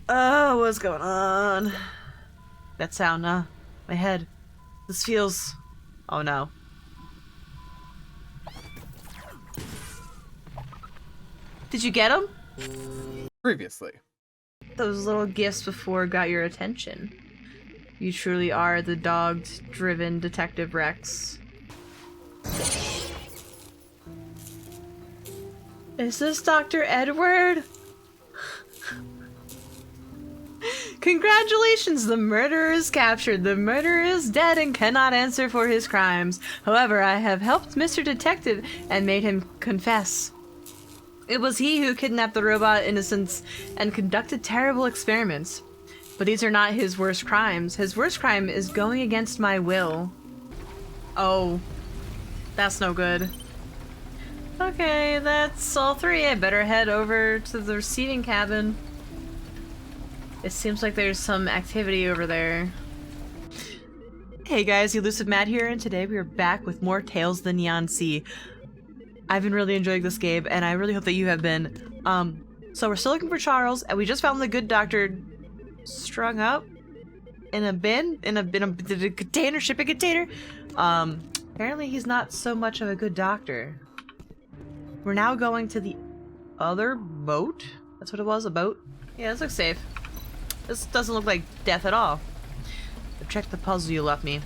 Oh, what's going on? That sound, my head. This feels... Oh no. Did you get him? Previously. Those little gifts before got your attention. You truly are the dog-driven Detective Rex. Is this Dr. Edward? Congratulations, the murderer is captured. The murderer is dead and cannot answer for his crimes. However, I have helped Mr. Detective and made him confess. It was he who kidnapped the robot innocents and conducted terrible experiments. But these are not his worst crimes. His worst crime is going against my will. Oh, that's no good. Okay, that's all three. I better head over to the receiving cabin. It seems like there's some activity over there. Hey guys, TheElusiveMad here, and today we are back with more Tales of the Neon Sea. I've been really enjoying this game, and I really hope that you have been. So we're still looking for Charles, and we just found the good doctor strung up in a bin, in a container, shipping container. Apparently he's not so much of a good doctor. We're now going to the other boat. That's what it was, a boat? Yeah, this looks safe. This doesn't look like death at all. I've checked the puzzle you left me.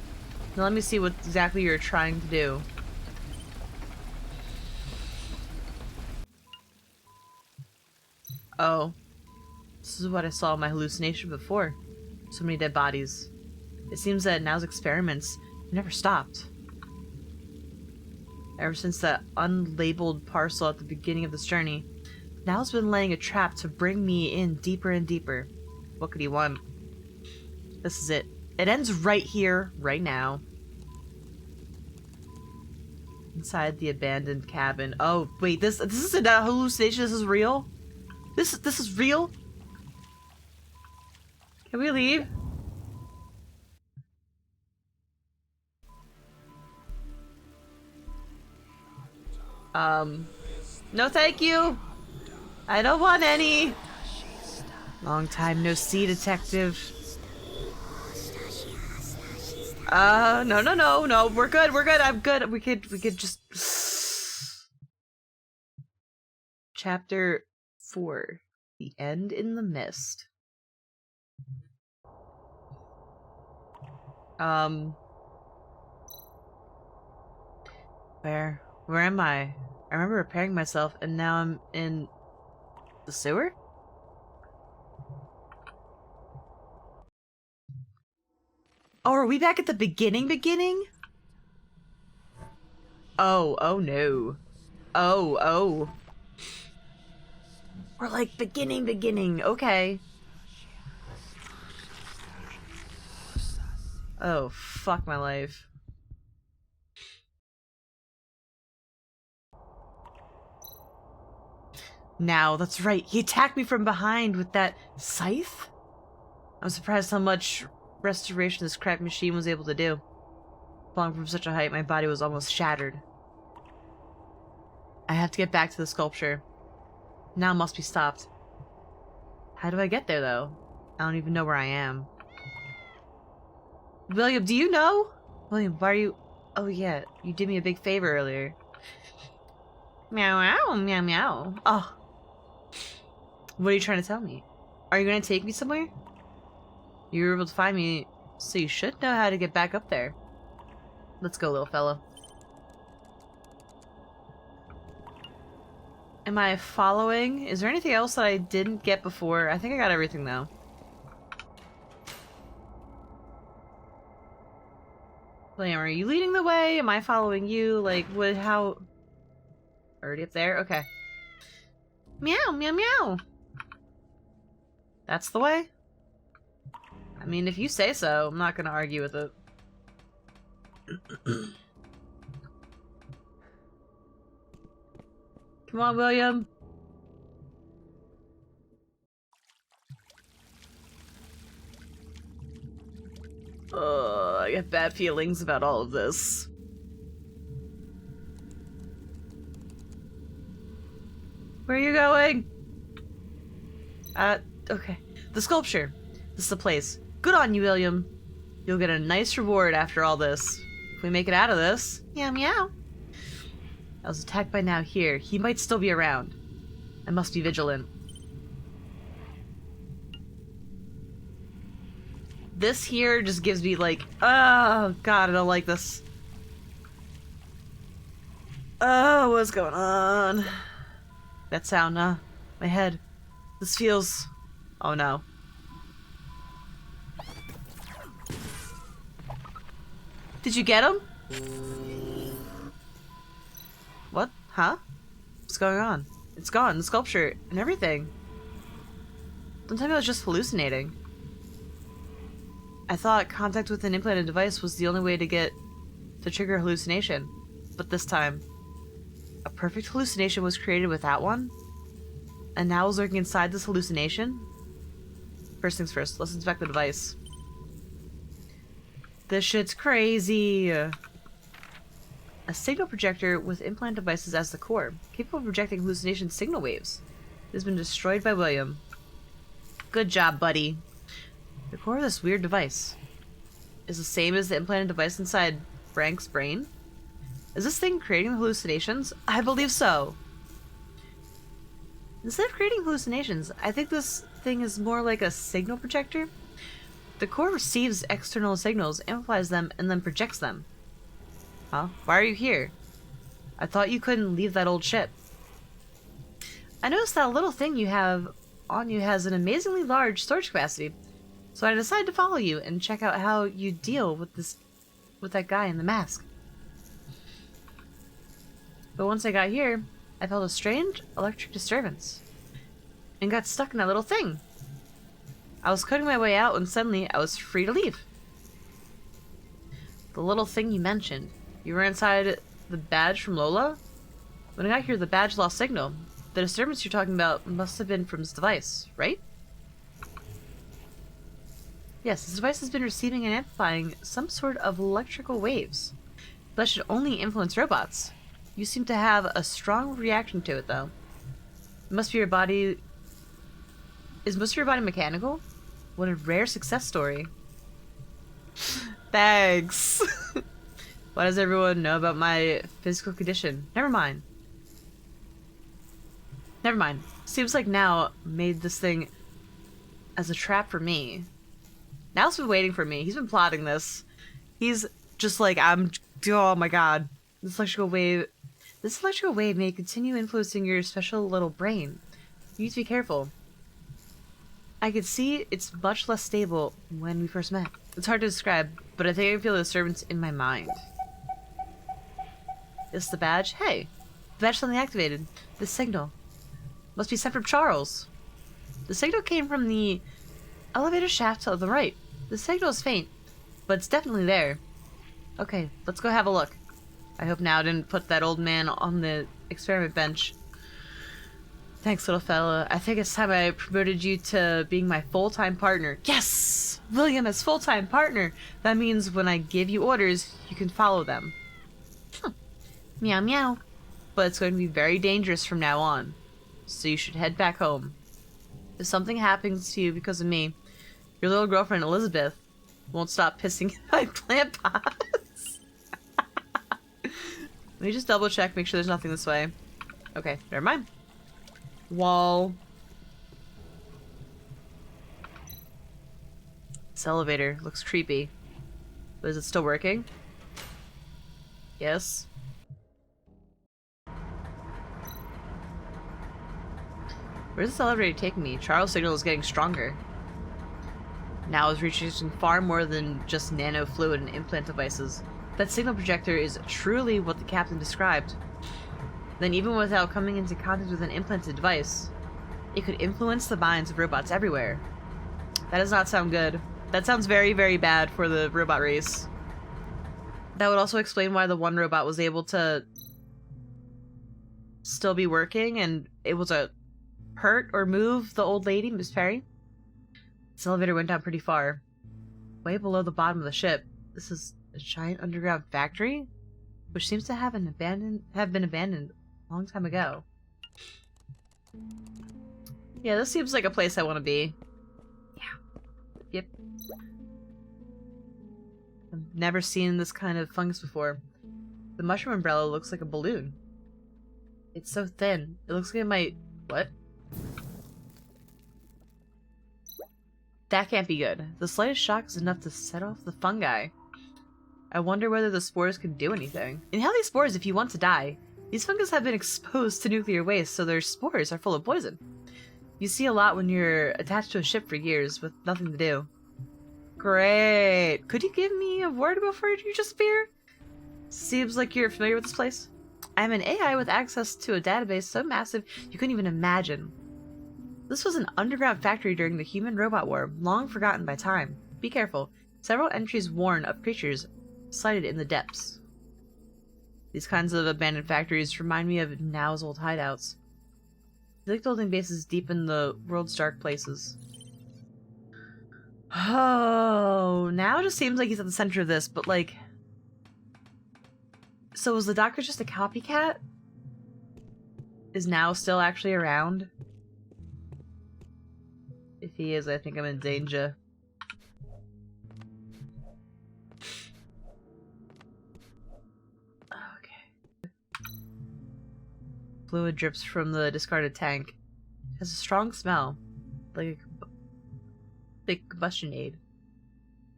Now let me see what exactly you're trying to do. Oh. This is what I saw in my hallucination before. So many dead bodies. It seems that now's experiments never stopped. Ever since that unlabeled parcel at the beginning of this journey, Now's been laying a trap to bring me in deeper and deeper. What could he want? This is it. It ends right here, right now. Inside the abandoned cabin. Oh, wait, this isn't a hallucination, this is real? This is real? Can we leave? No thank you! I don't want any! Long time no see, detective. No, we're good, I'm good. We could just... Chapter 4. The End in the Mist. Where am I? I remember repairing myself, and now I'm in... the sewer? Oh, are we back at the beginning? Oh no. Oh. We're like beginning, okay. Oh, fuck my life. Now, that's right, he attacked me from behind with that scythe? I'm surprised how much restoration this cracked machine was able to do. Falling from such a height, my body was almost shattered. I have to get back to the sculpture. Now it must be stopped. How do I get there, though? I don't even know where I am. William, do you know? William, why are you... Oh yeah, you did me a big favor earlier. Meow, meow, meow. Oh. What are you trying to tell me? Are you going to take me somewhere? You were able to find me, so you should know how to get back up there. Let's go, little fella. Am I following? Is there anything else that I didn't get before? I think I got everything, though. William, are you leading the way? Am I following you? Like, what, how... Already up there? Okay. Meow, meow, meow! That's the way? I mean, if you say so, I'm not gonna argue with it. Come on, William. I get bad feelings about all of this. Where are you going? Okay. The sculpture. This is the place. Good on you, William. You'll get a nice reward after all this. If we make it out of this. Meow meow. I was attacked by now here. He might still be around. I must be vigilant. This here just gives me like, oh god, I don't like this. Oh, what's going on? That sound, my head. This feels... Oh no. Did you get him? What? Huh? What's going on? It's gone, the sculpture, and everything. Don't tell me I was just hallucinating. I thought contact with an implanted device was the only way to trigger hallucination. But this time, a perfect hallucination was created without one? And now is lurking inside this hallucination? First things first, let's inspect the device. This shit's crazy! A signal projector with implant devices as the core, capable of projecting hallucination signal waves. It has been destroyed by William. Good job, buddy. The core of this weird device is the same as the implanted device inside Frank's brain? Is this thing creating hallucinations? I believe so. Instead of creating hallucinations, I think this thing is more like a signal projector. The core receives external signals, amplifies them, and then projects them. Huh? Why are you here? I thought you couldn't leave that old ship. I noticed that little thing you have on you has an amazingly large storage capacity, so I decided to follow you and check out how you deal with that guy in the mask. But once I got here, I felt a strange electric disturbance and got stuck in that little thing. I was cutting my way out when suddenly I was free to leave. The little thing you mentioned. You were inside the badge from Lola? When I got here, the badge lost signal. The disturbance you're talking about must have been from this device, right? Yes, this device has been receiving and amplifying some sort of electrical waves. That should only influence robots. You seem to have a strong reaction to it, though. It must be your body... Is most of your body mechanical? What a rare success story. Thanks. Why does everyone know about my physical condition? Never mind. Never mind. Seems like Now made this thing as a trap for me. Now's been waiting for me. He's been plotting this. He's just like, oh my god. This electrical wave may continue influencing your special little brain. You need to be careful. I could see it's much less stable when we first met. It's hard to describe, but I think I can feel the disturbance in my mind. Is the badge? Hey! The badge suddenly activated. This signal must be sent from Charles. The signal came from the elevator shaft to the right. The signal is faint, but it's definitely there. Okay, let's go have a look. I hope Now didn't put that old man on the experiment bench. Thanks, little fella. I think it's time I promoted you to being my full-time partner. Yes! William as full-time partner. That means when I give you orders, you can follow them. Meow meow. But it's going to be very dangerous from now on. So you should head back home. If something happens to you because of me, your little girlfriend Elizabeth won't stop pissing in my plant pots. Let me just double check, make sure there's nothing this way. Okay, never mind. Wall. This elevator looks creepy. But is it still working? Yes. Where's this elevator taking me? Charles' signal is getting stronger. Now is reaching far more than just nano fluid and implant devices. That signal projector is truly what the captain described. Then even without coming into contact with an implanted device, it could influence the minds of robots everywhere. That does not sound good. That sounds very, very bad for the robot race. That would also explain why the one robot was able to still be working and able to hurt or move the old lady, Miss Perry. This elevator went down pretty far. Way below the bottom of the ship. This is a giant underground factory, which seems to have been abandoned a long time ago. Yeah, this seems like a place I want to be. Yep. I've never seen this kind of fungus before. The mushroom umbrella looks like a balloon. It's so thin. It looks like it might... What? That can't be good. The slightest shock is enough to set off the fungi. I wonder whether the spores can do anything. Inhale these spores if you want to die. These fungus have been exposed to nuclear waste, so their spores are full of poison. You see a lot when you're attached to a ship for years with nothing to do. Great. Could you give me a word before you just appear? Seems like you're familiar with this place. I'm an AI with access to a database so massive you couldn't even imagine. This was an underground factory during the human-robot war, long forgotten by time. Be careful. Several entries warn of creatures sighted in the depths. These kinds of abandoned factories remind me of Now's old hideouts. I like building bases deep in the world's dark places. Oh, now just seems like he's at the center of this, but like... So was the doctor just a copycat? Is Now still actually around? If he is, I think I'm in danger. Okay. Fluid drips from the discarded tank. It has a strong smell. Like a big combustion aid.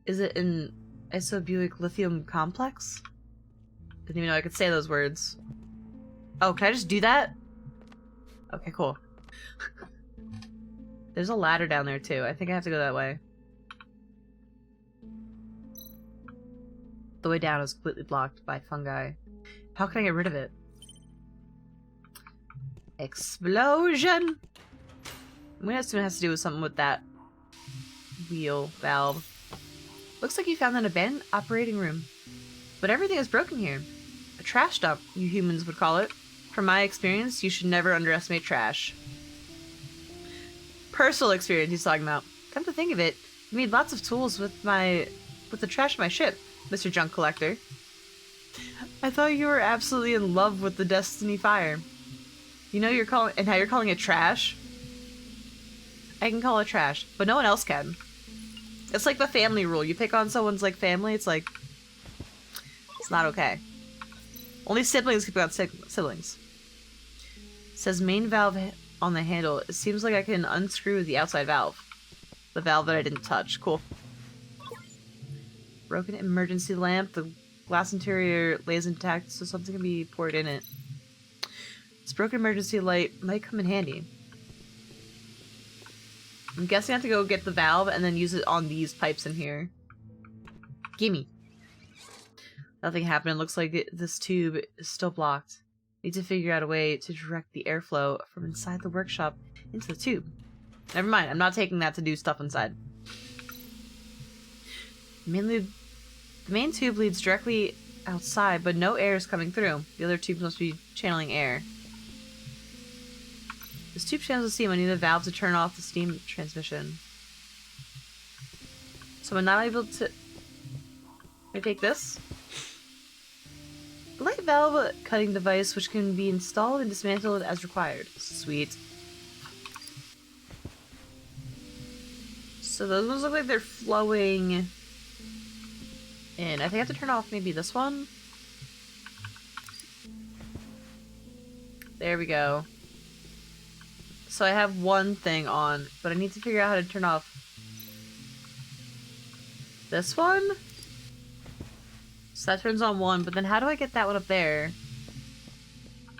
Is it an isobutyric lithium complex? Didn't even know I could say those words. Oh, can I just do that? Okay, cool. There's a ladder down there too. I think I have to go that way. The way down is completely blocked by fungi. How can I get rid of it? Explosion! I'm gonna assume it has to do with something with that wheel valve. Looks like you found an abandoned operating room. But everything is broken here. A trash dump, you humans would call it. From my experience, you should never underestimate trash. Personal experience he's talking about. Come to think of it, you made lots of tools with the trash of my ship, Mr. Junk Collector. I thought you were absolutely in love with the Destiny Fire. You know now you're calling it trash? I can call it trash, but no one else can. It's like the family rule. You pick on someone's like family, it's like it's not okay. Only siblings can pick on siblings. It says main valve on the handle. It seems like I can unscrew the outside valve. The valve that I didn't touch. Cool. Broken emergency lamp. The glass interior lays intact, so something can be poured in it. This broken emergency light might come in handy. I'm guessing I have to go get the valve and then use it on these pipes in here. Gimme. Nothing happened. Looks like this tube is still blocked. Need to figure out a way to direct the airflow from inside the workshop into the tube. Never mind, I'm not taking that to do stuff inside. The main tube leads directly outside, but no air is coming through. The other tubes must be channeling air. This tube channels the steam. I need a valve to turn off the steam transmission. So I'm not able to... Can I take this? The light valve cutting device, which can be installed and dismantled as required. Sweet. So those ones look like they're flowing in. I think I have to turn off maybe this one. There we go. So I have one thing on, but I need to figure out how to turn off this one. So that turns on one, but then how do I get that one up there?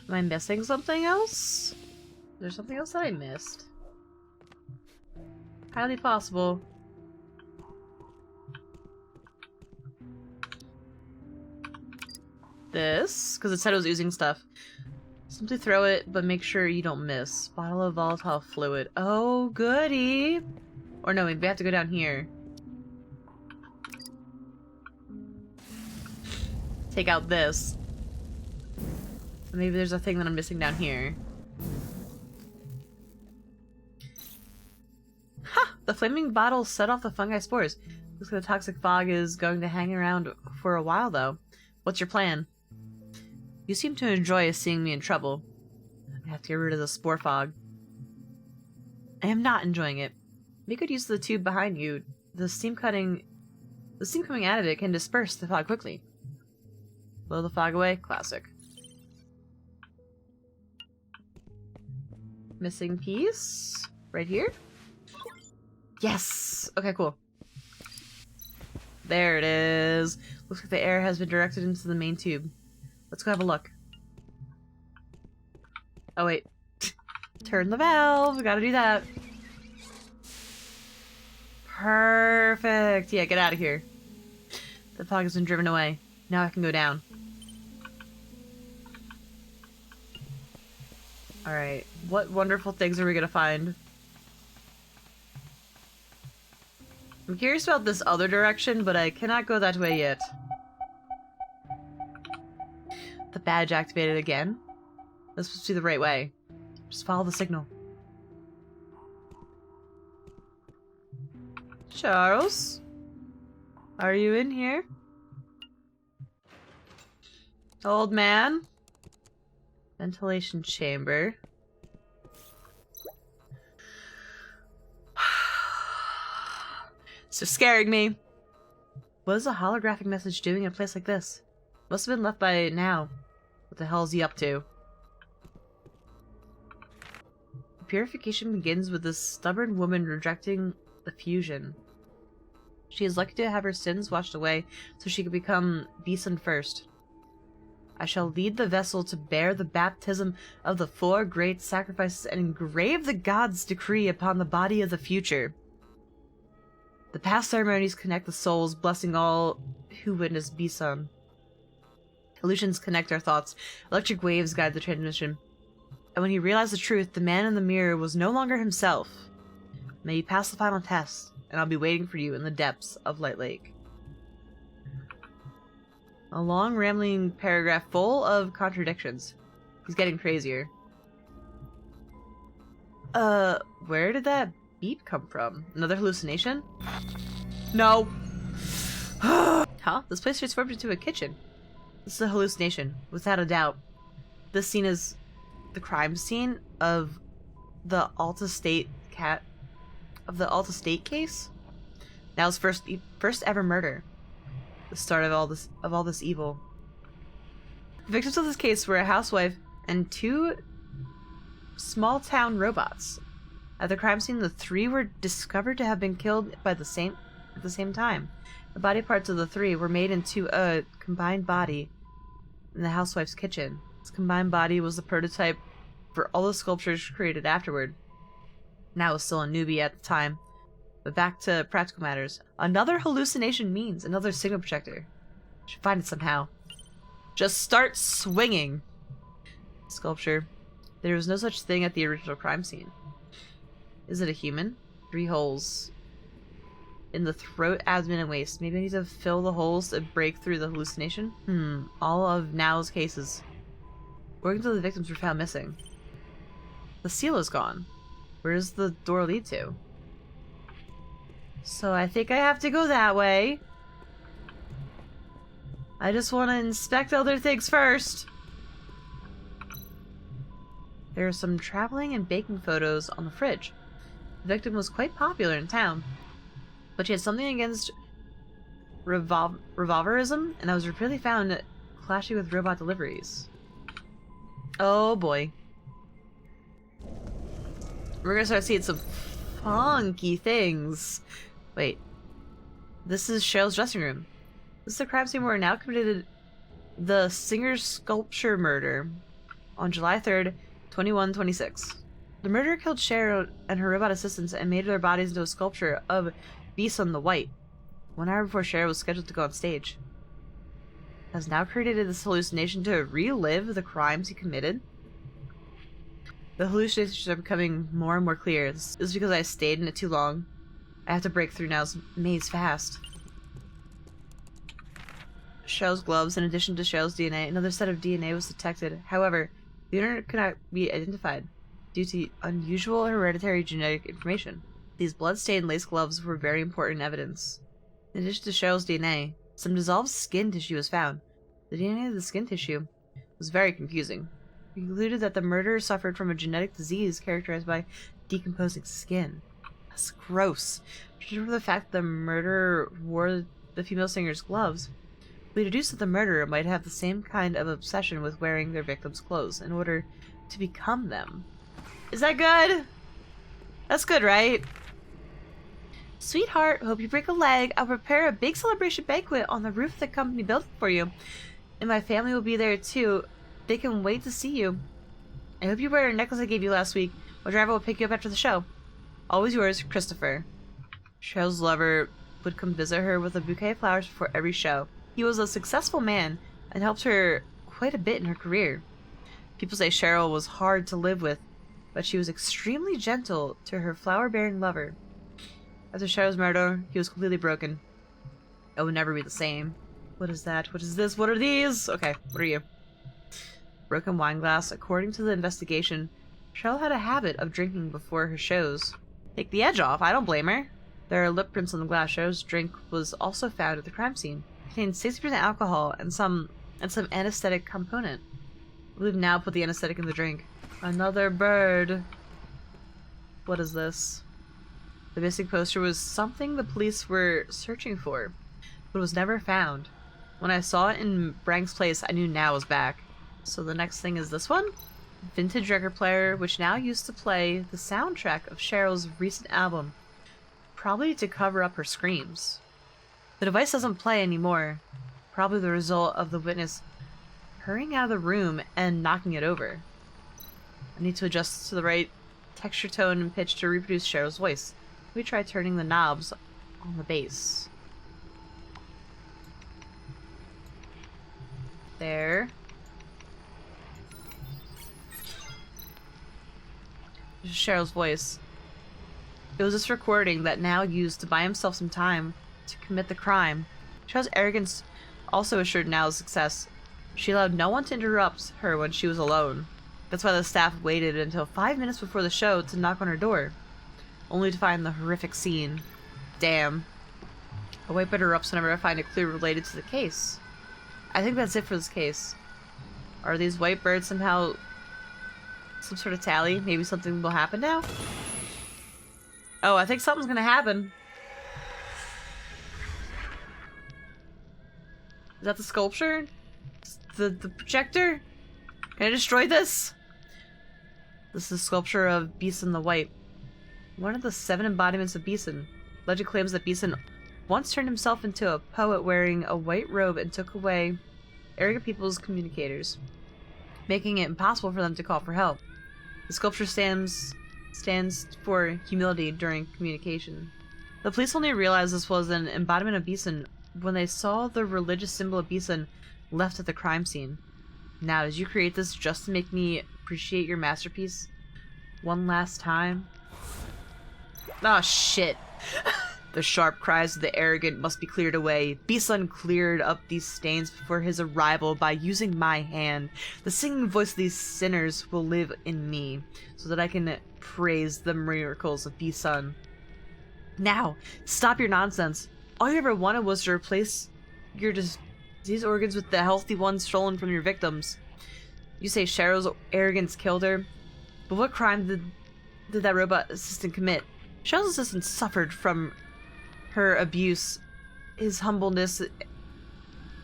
Am I missing something else? Is there something else that I missed? Highly possible. This, because it said it was oozing stuff. Simply throw it, but make sure you don't miss. Bottle of volatile fluid. Oh, goody! Or no, maybe we have to go down here. Take out this. Maybe there's a thing that I'm missing down here. Ha! The flaming bottle set off the fungi spores. Looks like the toxic fog is going to hang around for a while, though. What's your plan? You seem to enjoy seeing me in trouble. I have to get rid of the spore fog. I am not enjoying it. Make good use of the tube behind you The steam coming out of it can disperse the fog quickly. Blow the fog away. Classic. Missing piece? Right here? Yes! Okay, cool. There it is. Looks like the air has been directed into the main tube. Let's go have a look. Oh, wait. Turn the valve. We gotta do that. Perfect. Yeah, get out of here. The fog has been driven away. Now I can go down. Alright. What wonderful things are we gonna find? I'm curious about this other direction, but I cannot go that way yet. The badge activated again. This must be the right way. Just follow the signal. Charles? Are you in here? Old man? Ventilation chamber. So scaring me. What is a holographic message doing in a place like this? Must have been left by now. What the hell is he up to? The purification begins with this stubborn woman rejecting the fusion. She is lucky to have her sins washed away so she can become Beeson first. I shall lead the vessel to bear the baptism of the 4 great sacrifices and engrave the god's decree upon the body of the future. The past ceremonies connect the souls, blessing all who witness Beeson. Illusions connect our thoughts. Electric waves guide the transmission. And when he realized the truth, the man in the mirror was no longer himself. May you pass the final test, and I'll be waiting for you in the depths of Light Lake. A long, rambling paragraph full of contradictions. He's getting crazier. Where did that beep come from? Another hallucination? No! Huh? This place transformed into a kitchen. This is a hallucination, without a doubt. This scene is the crime scene of the Alta State case. Now's first ever murder. The start of all this evil. The victims of this case were a housewife and 2 small town robots. At the crime scene, the 3 were discovered to have been killed at the same time. The body parts of the 3 were made into a combined body in the housewife's kitchen. This combined body was the prototype for all the sculptures created afterward. Now it was still a newbie at the time. But back to practical matters. Another hallucination means another signal projector. Should find it somehow. Just start swinging. Sculpture. There was no such thing at the original crime scene. Is it a human? 3 holes. In the throat, abdomen, and waist. Maybe I need to fill the holes to break through the hallucination? All of Now's cases. Organs of the victims were found missing. The seal is gone. Where does the door lead to? So I think I have to go that way. I just want to inspect other things first. There are some traveling and baking photos on the fridge. The victim was quite popular in town, but she had something against revolverism, and that was repeatedly found clashing with robot deliveries. Oh boy. We're gonna start seeing some funky things. Wait. This is Cheryl's dressing room. This is the crime scene where now committed the Singer's sculpture murder on July 3rd, 2126. The murderer killed Cheryl and her robot assistants and made their bodies into a sculpture of Beeson the White, 1 hour before Cheryl was scheduled to go on stage. Has now created this hallucination to relive the crimes he committed. The hallucinations are becoming more and more clear. This is because I stayed in it too long. I have to break through Now's maze fast. Cheryl's gloves. In addition to Cheryl's DNA, another set of DNA was detected. However, the owner could not be identified due to unusual hereditary genetic information. These blood-stained lace gloves were very important evidence. In addition to Cheryl's DNA, some dissolved skin tissue was found. The DNA of the skin tissue was very confusing. We concluded that the murderer suffered from a genetic disease characterized by decomposing skin. That's gross. Judging from the fact the murderer wore the female singer's gloves, we deduce that the murderer might have the same kind of obsession with wearing their victims' clothes in order to become them. Is that good? That's good, right? Sweetheart, hope you break a leg. I'll prepare a big celebration banquet on the roof of the company building for you. And my family will be there too. They can wait to see you. I hope you wear a necklace I gave you last week. My driver will pick you up after the show. Always yours, Christopher. Cheryl's lover would come visit her with a bouquet of flowers before every show. He was a successful man and helped her quite a bit in her career. People say Cheryl was hard to live with, but she was extremely gentle to her flower-bearing lover. After Cheryl's murder, he was completely broken. It would never be the same. What is that? What is this? What are these? Okay, what are you? Broken wine glass. According to the investigation, Cheryl had a habit of drinking before her shows. Take the edge off. I don't blame her. There are lip prints on the glass. Cheryl's drink was also found at the crime scene. It contained 60% alcohol and some anesthetic component. We've now put the anesthetic in the drink. Another bird. What is this? The missing poster was something the police were searching for, but was never found. When I saw it in Brank's place, I knew now was back. So the next thing is this one? Vintage record player, which now used to play the soundtrack of Cheryl's recent album, probably to cover up her screams. The device doesn't play anymore, probably the result of the witness hurrying out of the room and knocking it over. I need to adjust to the right texture, tone, and pitch to reproduce Cheryl's voice. We try turning the knobs on the bass. There. This is Cheryl's voice. It was this recording that now used to buy himself some time to commit the crime. Cheryl's arrogance also assured Now's success. She allowed no one to interrupt her when she was alone. That's why the staff waited until 5 minutes before the show to knock on her door, only to find the horrific scene. Damn. A white bird erupts whenever I find a clue related to the case. I think that's it for this case. Are these white birds somehow some sort of tally? Maybe something will happen now? Oh, I think something's gonna happen. Is that the sculpture? The projector? Can I destroy this? This is a sculpture of Beeson the White, one of the 7 embodiments of Beeson. Legend claims that Beeson once turned himself into a poet wearing a white robe and took away arrogant people's communicators, making it impossible for them to call for help. The sculpture stands for humility during communication. The police only realized this was an embodiment of Beeson when they saw the religious symbol of Beeson left at the crime scene. Now, did you create this just to make me appreciate your masterpiece one last time? Oh, shit. The sharp cries of the arrogant must be cleared away. Beeson cleared up these stains before his arrival by using my hand. The singing voice of these sinners will live in me, so that I can praise the miracles of Beeson. Now, stop your nonsense. All you ever wanted was to replace your diseased organs with the healthy ones stolen from your victims. You say Cheryl's arrogance killed her, but what crime did that robot assistant commit? Cheryl's assistant suffered from her abuse, his humbleness,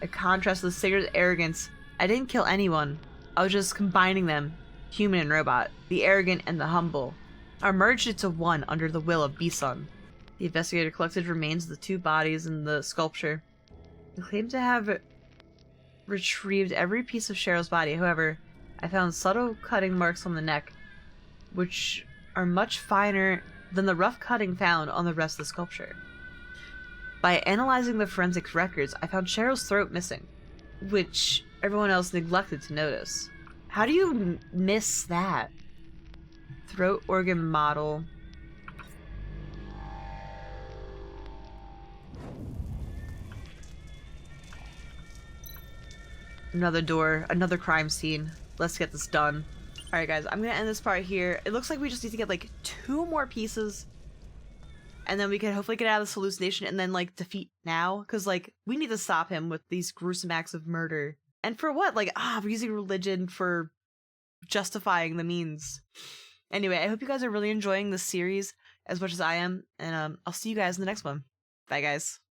a contrast to the singer's arrogance. I didn't kill anyone. I was just combining them, human and robot. The arrogant and the humble are merged into one under the will of Beeson. The investigator collected remains of the 2 bodies in the sculpture and claimed to have retrieved every piece of Cheryl's body. However, I found subtle cutting marks on the neck, which are much finer than the rough cutting found on the rest of the sculpture. By analyzing the forensics records, I found Cheryl's throat missing, which everyone else neglected to notice. How do you miss that? Throat organ model. Another door, another crime scene. Let's get this done. Alright guys, I'm gonna end this part here. It looks like we just need to get like 2 more pieces, and then we can hopefully get out of this hallucination and then like defeat Now, because like we need to stop him with these gruesome acts of murder. And for what? Like, we're using religion for justifying the means. Anyway, I hope you guys are really enjoying this series. as much as I am. And I'll see you guys in the next one. Bye, guys.